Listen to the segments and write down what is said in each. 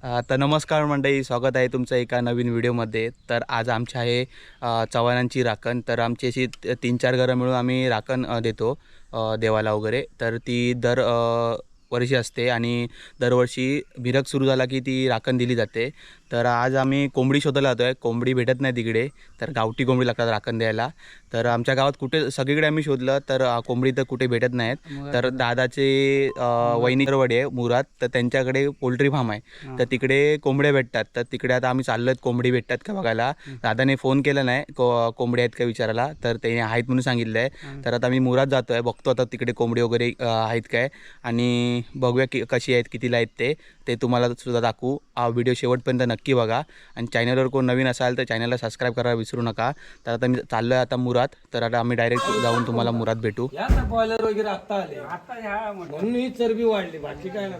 तर नमस्कार मंडळी, स्वागत आहे तुमचं एका नवीन व्हिडिओमध्ये. तर आज आमची आहे चव्हाणांची राखण. तर आमची अशी 3-4 घरं मिळून आम्ही राखण देतो देवाला वगैरे. तर ती वर्षी असते आणि दरवर्षी मिरग सुरू झाला की ती राखण दिली जाते. तर आज आम्ही कोंबडी शोधायला जातो आहे. कोंबडी भेटत नाही तिकडे, तर गावठी कोंबडी लागतात राखण द्यायला. तर आमच्या गावात कुठे सगळीकडे आम्ही शोधलं तर कोंबडी तर कुठे भेटत नाहीत. तर दादाचे वहिनी वडे आहे मुराद, तर त्यांच्याकडे पोल्ट्री फार्म आहे. तर तिकडे कोंबड्या भेटतात. तर तिकडे आता आम्ही चाललो आहेत कोंबडी भेटतात का बघायला. दादाने फोन केला नाही कोंबड्या आहेत का विचारायला, तर त्याने आहेत म्हणून सांगितलं आहे. तर आता मी मुराद जातो आहे, बघतो आता तिकडे कोंबडी वगैरे आहेत काय, आणि बघूया की कशी आहेत, कितीला आहेत ते तुम्हाला सुद्धा दाखवू. हा व्हिडिओ शेवटपर्यंत नक्की बघा. आणि चॅनलवर कोण नवीन असाल तर चॅनलला सबस्क्राईब करायला विसरू नका. तर आता मी चाललो आहे आता मुराद. तर आता आम्ही डायरेक्ट जाऊन तुम्हाला मुराद भेटू. बॉयलर वगैरे आता आले, आता म्हणून ही चरबी वाढली, बाकी काय नाही.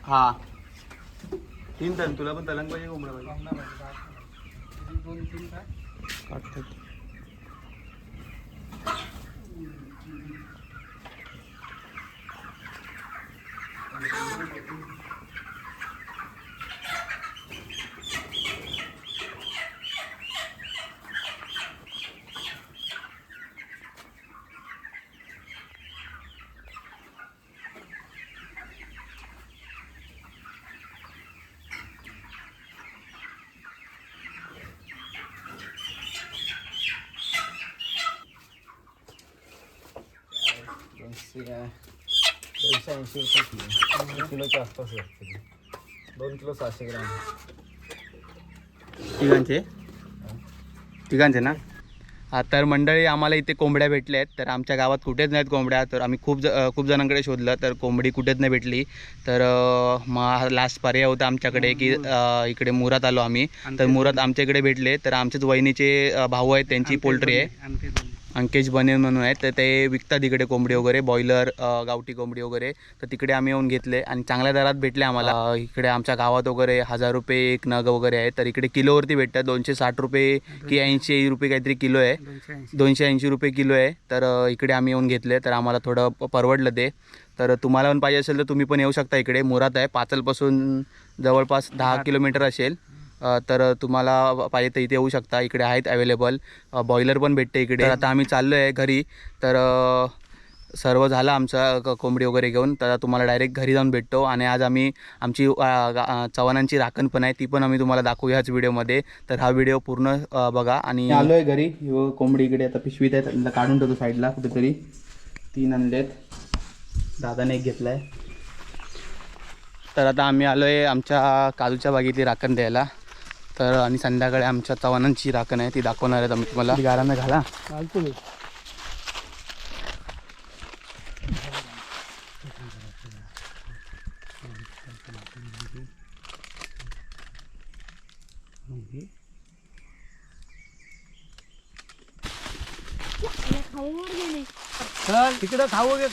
हा 3 टन. तुला पण तलंग पाहिजे कोंबडा पाहिजे? किलोच्या आसपास 2 किलो 600 ग्राम. तिघांचे ना? हा, तर मंडळी आम्हाला इथे कोंबड्या भेटल्या आहेत. तर आमच्या गावात कुठेच नाहीत कोंबड्या. तर आम्ही खूप जणांकडे शोधलं, तर कोंबडी कुठेच नाही भेटली. तर मग लास्ट पर्याय होता आमच्याकडे की इकडे मुरात आलो आम्ही. तर मुरात आमच्या इकडे भेटले. तर आमच्याच वहिनीचे भाऊ आहेत, त्यांची पोल्ट्री आहे, अंकेश बने म्हणून आहेत. तर ते विकतात इकडे कोंबडी वगैरे, बॉयलर, गावठी कोंबडी वगैरे. तर तिकडे आम्ही येऊन घेतले आणि चांगल्या दरात भेटले आम्हाला. इकडे आमच्या गावात वगैरे 1000 रुपये एक नग वगैरे आहे. तर इकडे किलोवरती भेटतात, 260 रुपये की 80 रुपये काहीतरी किलो आहे, 280 रुपये किलो आहे. तर इकडे आम्ही येऊन घेतले, तर आम्हाला थोडं परवडलं ते. तर तुम्हाला पण पाहिजे असेल तर तुम्ही पण येऊ शकता. इकडे मुरात आहे, पाचलपासून जवळपास 10 किलोमीटर असेल. तर तुम्हाला पाहिजे तर इथे येऊ शकता. इकडे आहेत अवेलेबल, बॉयलर पण भेटते इकडे. तर आता आम्ही चाललो आहे घरी. तर सर्व झालं आमचं कोंबडी वगैरे घेऊन. तर तुम्हाला डायरेक्ट घरी जाऊन भेटतो. आणि आज आम्ही आमची चव्हाणांची राखण पण आहे, ती पण आम्ही तुम्हाला दाखवू ह्याच व्हिडिओमध्ये. तर हा व्हिडिओ पूर्ण बघा. आणि आलो आहे घरी. कोंबडी इकडे आता पिशवीत आहे, त्यांना काढून ठेवतो साईडला कुठेतरी. 3 आणलेत, दादाने एक घेतला आहे. तर आता आम्ही आलो आहे आमच्या काजूच्या बागेतली राखण द्यायला. तर आणि संध्याकाळी आमच्या चव्हाणांची राखण आहे, ती दाखवणार आहेत आम्ही तुम्हाला. गारांना घाला. चल तिकडं खाऊ घे.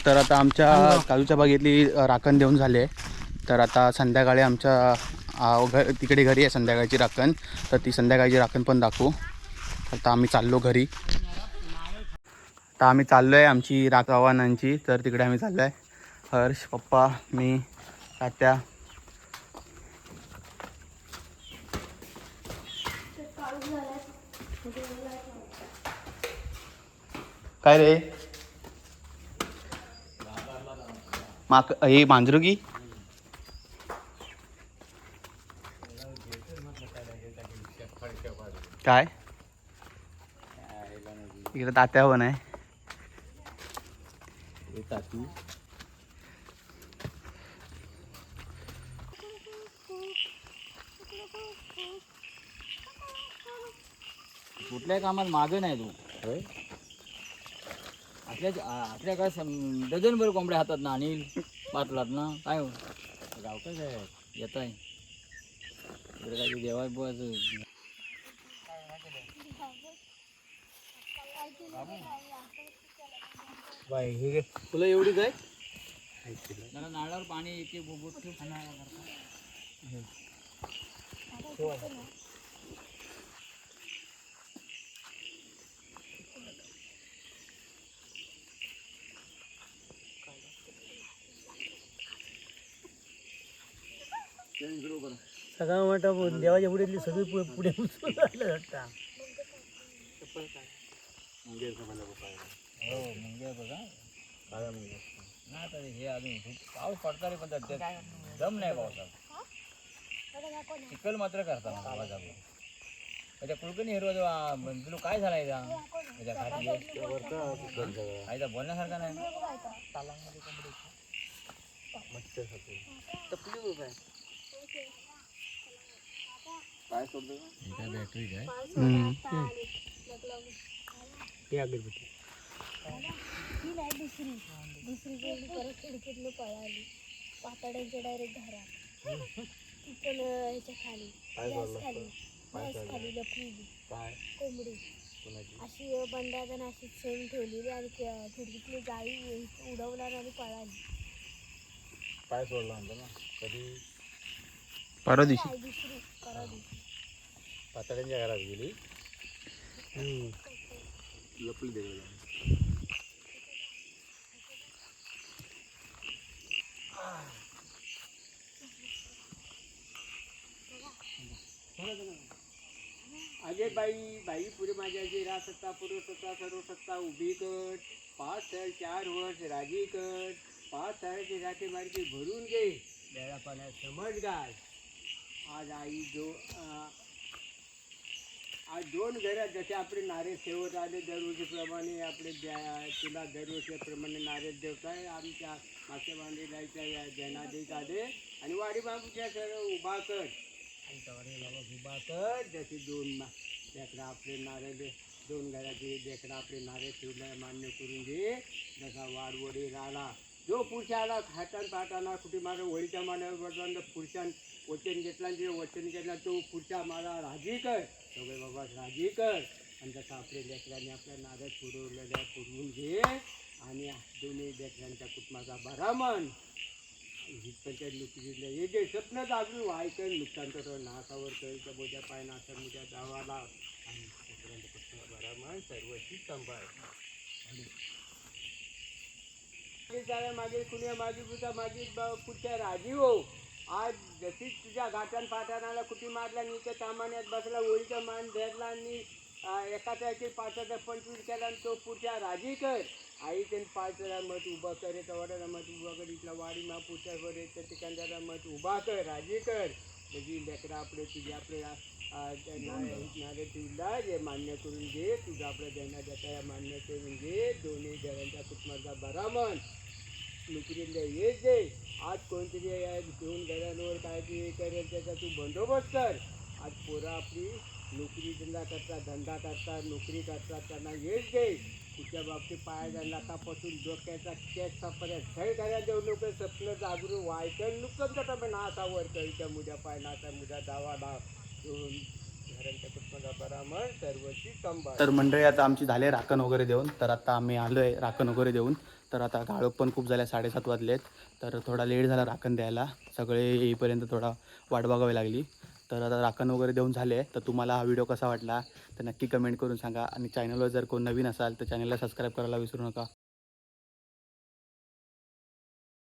तर आता आमच्या काजूच्या बागेतली राखण देऊन झाली आहे. तर आता संध्याकाळी आमच्या तिकडे घरी आहे संध्याकाळची राखण. तर ती संध्याकाळची राखण पण दाखवू. आता आम्ही चाललो घरी. आता आम्ही चाललो आहे आमची चव्हाणांची. तर तिकडे आम्ही चाललो आहे, हर्ष, पप्पा, मी, तात्या. काय रे हे मांजरू की काय? इकडे तात्या पण आहे. कुठल्या कामात मागे नाही तू. आपल्या काय डझनभर कोंबड्या हातात ना आणि पातलात ना काय हो गाव काय येत आहे इकडे काय देवा तुला एवढीच आहे जरा नारळावर पाणी एक एक बोट ठेव. सगळं वाटतं देवाच्या पुढे सगळी पुढे उचलून राहिलं वाटतं. हो मुंगे बघा नाही आता हे अजून खूप पाऊस पडता रे पण त्यात दम नाही पावसात. चिखल मात्र करता आवाज आलो त्याच्या कुलकर्णी हिरवा तुला काय झालाय का त्याच्या खाली कायचा बोलण्यासारखा नाही. काय बॅटरी काय दुसरी गेली परत खिडकीतनं पळाली पातळ्यांच्या डायरेक्ट घरात तिथं ह्याच्या खाली गॅस खाली लपलेली कोंबडी अशी बंडात अशी सेम ठेवलेली आणि खिडकीतली जाळी उडवणार आणि पळाली. पाय सोडला म्हणतो ना कधी परवा दिवशी दुसरी परवा दिवशी पातळ्यांच्या घरात गेली लपली दे. अगे बाई बाई पुरे माझ्या जिरा सत्ता पूर्व सत्ता सर्व सत्ता उभी कर 5 तर 4 वर्ष राजी कर 5 तळाची राखे मार्गी भरून घे बेळा पाण्यात समज घाल. आज आई आज 2 घरात जसे आपले नारे ठेवत आले दरवर्षीप्रमाणे आपले तुला दरवर्षीप्रमाणे नारे देवताय आमच्या मागच्या बांधे जायच्या जनादेश आले आणि वाडी बांबूच्या सर्व उभा कर उभा कर जसे 2 लेकरं आपले नारे 2 घराचे लेकरं आपले नारे ठेवले मान्य करून घे. जसा वाडवडी राहिला जो पुरुषाला हातान पाहताना कुठे माझं वळीच्या मान्यावर पुरुषान वचन घेतला जे वचन घेतला तो पुढच्या मला राजी कर सगळे बाबा राजी कर आणि जसं आपल्या लेकरांनी आपल्या नाऱ्यात पुरवलेल्या पुरवून घे आणि दोन्ही लेकरांच्या कुटुंबाचा बरा मन पंचायत नोकरीला हे जे स्वप्न जागून व्हायचं नुकसान तर नासावर कळीच्या बोजा पाय नासा मुजा जावाला आणि लेकरांच्या कुटुंबाचा बरा मन सर्वशी सांभाळ. मागे कुण्या मागे पुढचा मागे पुढच्या राजी हो. आज जशी तुझ्या घाटान पाठाणाला कुठे मारला नीच्या सामान्यात बसला ओळीचा मान धरला आणि एकाचा एक 5,000 25 केला आणि तो पुढच्या राजी कर. आई त्यांनी 5,000 मत उभा कर येतं वडाला मत उभा कर इथला वाडी मा पुढच्या वर येतं ठिकाणला मत उभा कर राजी कर. म्हणजे लेकरं आपले तुझे आपले नारे तुला जे मान्य करून घे तुझं आपल्या ज्यांना देता मान्य करून घे दोन्ही घरांच्या कुटुंबाचा बरा मन नोकरीला येत दे. आज कोणतरी 2 घरांवर काय ते करेल त्याचा तू बंदोबस्त कर. आज पोरं आपली नोकरी धंदा करतात नोकरी करतात त्यांना येत दे. कुठच्या बाबतीत पायाच्या नाकापासून डोक्याचा केस सापर्यंत झळ करायला देऊ नको. स्वप्न जागरूक व्हायचं नुकसान करता पण नासावर कळीच्या मुद्या पाय नाचा मुद्या दावा डाव दोन घरांच्या कुटुंबाचा बरा मन सर्वशी सांभाळ. तर मंडळी आता आमची झाले राखण वगैरे देऊन तर आता आम्ही आलो आहे राखण वगैरे देऊन. तर आता गाळप पण खूप झाल्या 7:30 वाजलेत तर थोडा लेट झाला राखण द्यायला सगळे येईपर्यंत थोडा वाट बघावी लागली. तर आता राखण वगैरे देऊन झाले. तर तुम्हाला हा व्हिडिओ कसा वाटला तर नक्की कमेंट करून सांगा आणि चॅनलवर जर कोण नवीन असाल तर चॅनलला सबस्क्राईब करायला विसरू नका.